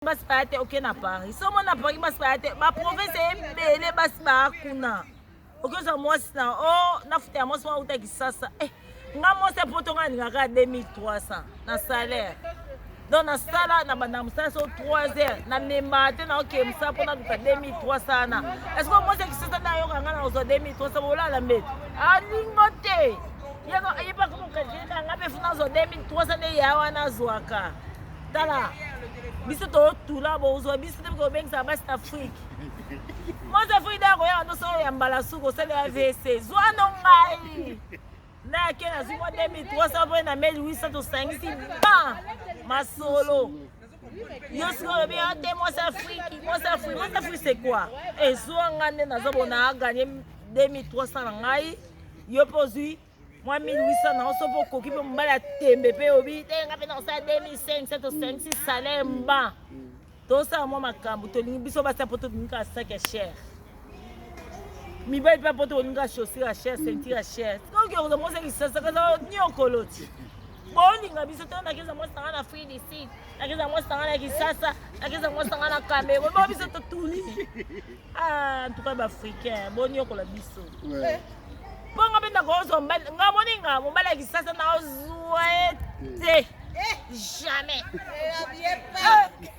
basi baya te oke na Paris so mona Paris basi baya te baprovince ebele basi baya kuna okozwa mwasi na o nafuta ya mwasi wana utaki sasa nga mwasi poto nga ningaka 2300 na salaire donc nasala na banda mosala so 3 heures na memba te na oke mosala mpona luka 2300 na est-ce que mwasi akisasa nde ayoka nga na kozwa 2300 bolala mbete alingo te yebaka mokalika nga mpe funa azwa 2300 nde ya wana azwaka tala biso totula bozwa biso te kobengisa basi afrique mwasi afrique nde akoyaka ndo solo ya mbala suku osala ya vc zwano ngai nayake nazwi mwa 2300 mpo na 1800 tosangisi ba masolo yo sikoyo olobi te mwasi afrique c'est quoi ezwa nga nde naza bona aganye 2300 na ngai yo mpo ozwi mwa 1800 na oso mpo koki mpe mobali ya tembe mpe obi te nga mpe na kosala 2500 tosangisi salaire mba tosala mwa makambo tolingi biso basi mpo tolingika sac ya chere mibali mpe mpo tolingika chaussure ya chere ceinture ya chere oki okoza mosakisasa kaza nyokolo ti bolinga biso te nakeza mwasi nanga na free d'ici nakeza mwasi nanga na kisasa nakeza mwasi nanga na Cameroun bo biso totuli en tout cas baafricain bonyokola biso mpo nga mpe ndakozwa mobali nga moni nga mobali ya kisasa naozwa te jamais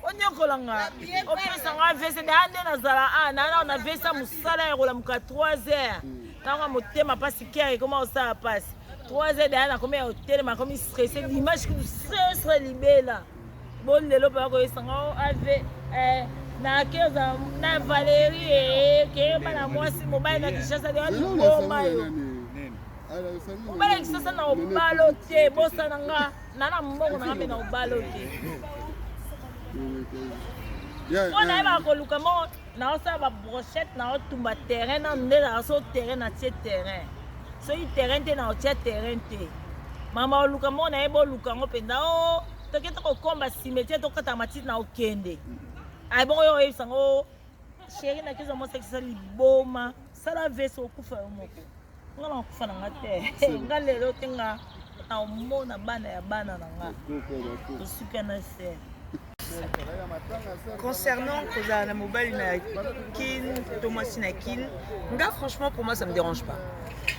onyokola nga opesa nga vese de ande nazala nana na vesa mosala ya kolamuka 3 heures ntango motema mpasi kere ekoma osala mpasi 3 heures de ana komi ya hotelema komi stresse l'image kudu stresse libela bon lelo mpe bakoyesanga o ave nakeza na Valérie keyeba na mwasi mobali na Kinshasa de liboma yo mobali ya Kinshasa na obalo te bosana nga nana mbongo nanga mpe na obalo te mpo nayebaka koluka mo naosala babrochette naotumba terrain nanu nde naso terrain natie terrain soki terrain te na otia terrain te mama oluka mo nayeba oluka yango mpenza o toketa kokomba cimetiere tokata matiti na okende bongo yo oyebisango sheri nakiza mosekisa liboma sala vese okufa yo moko nga na okufa na nga te nga lelo te nga na omona bana ya bana na nga tosuka na se. Concernant Kozana Mobile Nakin, Thomas Nakin, franchement pour moi ça me dérange pas.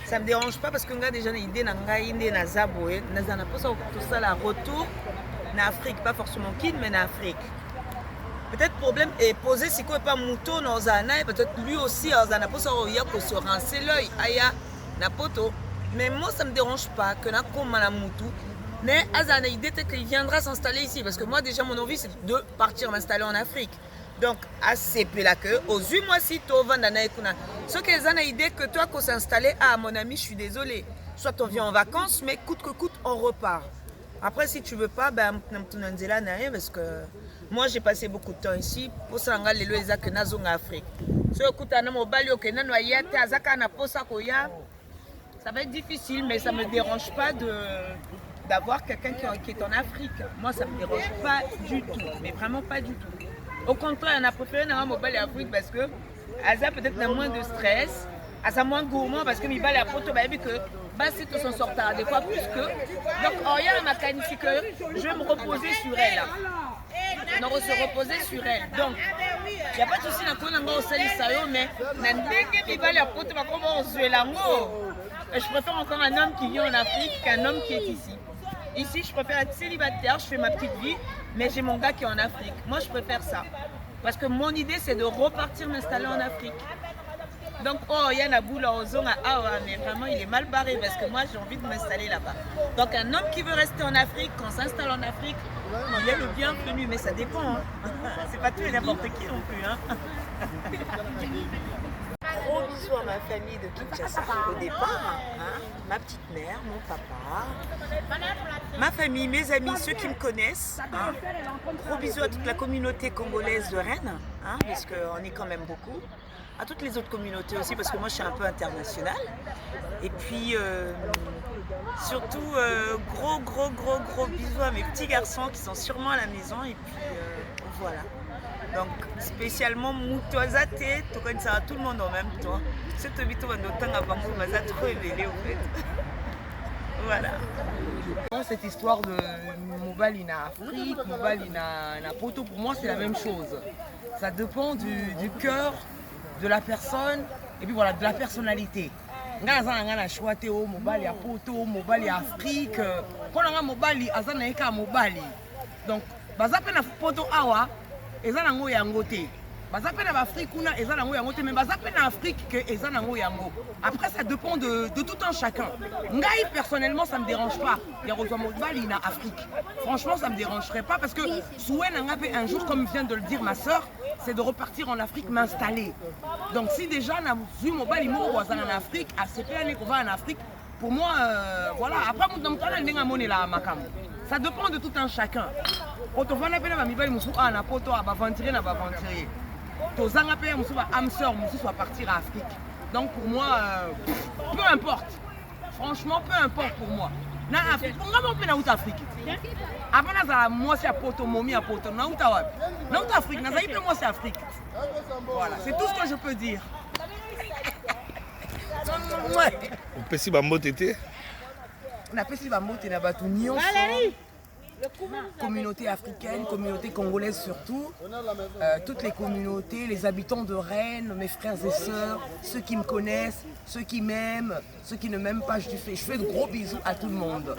Ça me dérange pas parce que nga déjà une idée nanga inde na zaboé, na pas ça tout ça la retour na Afrique, pas forcément Kin mais na Afrique. Peut-être problème est posé si quoi pas mouton dans Zana et peut-être lui aussi Zana pas ça pour se rincer l'œil aya na poto. Mais moi ça me dérange pas que na comme la moutou. Mais Azana, il dit qu'il viendra s'installer ici. Parce que moi, déjà, mon envie, c'est de partir m'installer en Afrique. Donc, assez peu la queue. Aux 8 mois, si tu vas dans ce que Azana, idée que toi, qu'on s'installer, mon ami, je suis désolée. Soit on vient en vacances, mais coûte que coûte, on repart. Après, si tu veux pas, ben, tu n'en dis là, parce que moi, j'ai passé beaucoup de temps ici. Pour ça, on a les lois que nous en Afrique. Si on écoute un homme au balio, que nous noyate, Azaka, na posa, ça va être difficile, mais ça ne me dérange pas d'avoir quelqu'un qui est en Afrique. Moi, ça ne me dérange pas du tout, mais vraiment pas du tout. Au contraire, on a préféré un mobile Afrique parce que Aza peut-être a moins de stress, Aza moins gourmand parce que mi bal à poto baby que si tout s'en sortira des fois plus que. Donc, il y a ma qualité que je vais me reposer sur elle. On va se reposer sur elle. Donc, il n'y a pas de souci dans le monde au mais mi bal à poto va comment on se l'amour. Je préfère encore un homme qui vit en Afrique qu'un homme qui est ici. Ici, je préfère être célibataire, je fais ma petite vie, mais j'ai mon gars qui est en Afrique. Moi, je préfère ça. Parce que mon idée, c'est de repartir m'installer en Afrique. Donc, il y a un boule en zone mais vraiment, il est mal barré parce que moi, j'ai envie de m'installer là-bas. Donc, un homme qui veut rester en Afrique, qu'on s'installe en Afrique, il est le bienvenu, mais ça dépend. Hein. C'est pas tout et n'importe qui non plus. Hein. Gros bisous à ma famille de Kinshasa au départ, hein, ma petite mère, mon papa, ma famille, mes amis, ceux qui me connaissent. Hein. Gros bisous à toute la communauté congolaise de Rennes, hein, parce qu'on est quand même beaucoup. À toutes les autres communautés aussi, parce que moi je suis un peu internationale. Et puis surtout gros bisous à mes petits garçons qui sont sûrement à la maison. Et puis voilà. Donc, spécialement Moutouazate, tout comme ça, tout le monde en même temps. Cette vidéo va nous tendre à Bangou, mais ça trop révélé au fait. Voilà. Cette histoire de mobile in Afrique, mobile in poto, pour moi c'est la même chose. Ça dépend du cœur de la personne et puis voilà, de la personnalité. Nga choix théo mobile ya poto, mobile ya Afrique. Quand on a mobile, azana eka mobile. Donc, baza pe na poto awa, ezana ngo yango te. Baza pe na Afrique kuna ezana ngo yango te, mais baza pe na Afrique que ezana ngo yango. Après ça dépend de tout un chacun. Ngai personnellement ça me dérange pas. Ya reçoit mobile in Afrique. Franchement ça me dérangerait pas parce que souhait nanga pe un jour comme vient de le dire ma sœur, c'est de repartir en Afrique m'installer. Donc si déjà na vu mobile mo en Afrique, à ce pays qu'on va en Afrique, pour moi voilà, après mon mutana ndenga monela makam. Ça dépend de tout un chacun. Quand on va na pena ba mibali musu na poto abaventurer na abaventurer. Tozanga pe musu ba âme sœur musu soit partir à Afrique. Donc pour moi peu importe. Franchement peu importe pour moi. Na Afrique, on va pas na Afrique. Avant na moi c'est à poto momi à poto na uta wapi. Na uta Afrique, na zaïpe moi c'est Afrique. Voilà, c'est tout ce que je peux dire. On peut si bambote été. On a si bambote na batu nyonso. Communauté africaine, communauté congolaise surtout, toutes les communautés, les habitants de Rennes, mes frères et sœurs, ceux qui me connaissent, ceux qui m'aiment, ceux qui ne m'aiment pas, je fais de gros bisous à tout le monde.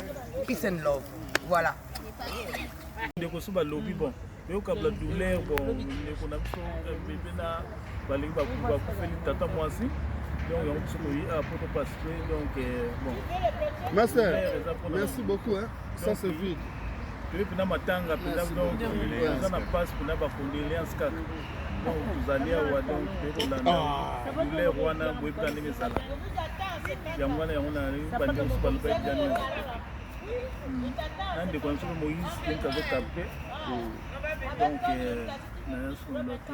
Peace and love. Voilà. Ma sœur, merci beaucoup. Hein. Ça c'est vide. Pena matanga pena donc eza na passe pena ba condoléances kaka donc tozali awa donc pekolanda douleur wana boyebika ndenge ezala yango wana yango na bandi mosusu baloba ejani na ndeko na soki Moïse tenti azokape donc na nyonso te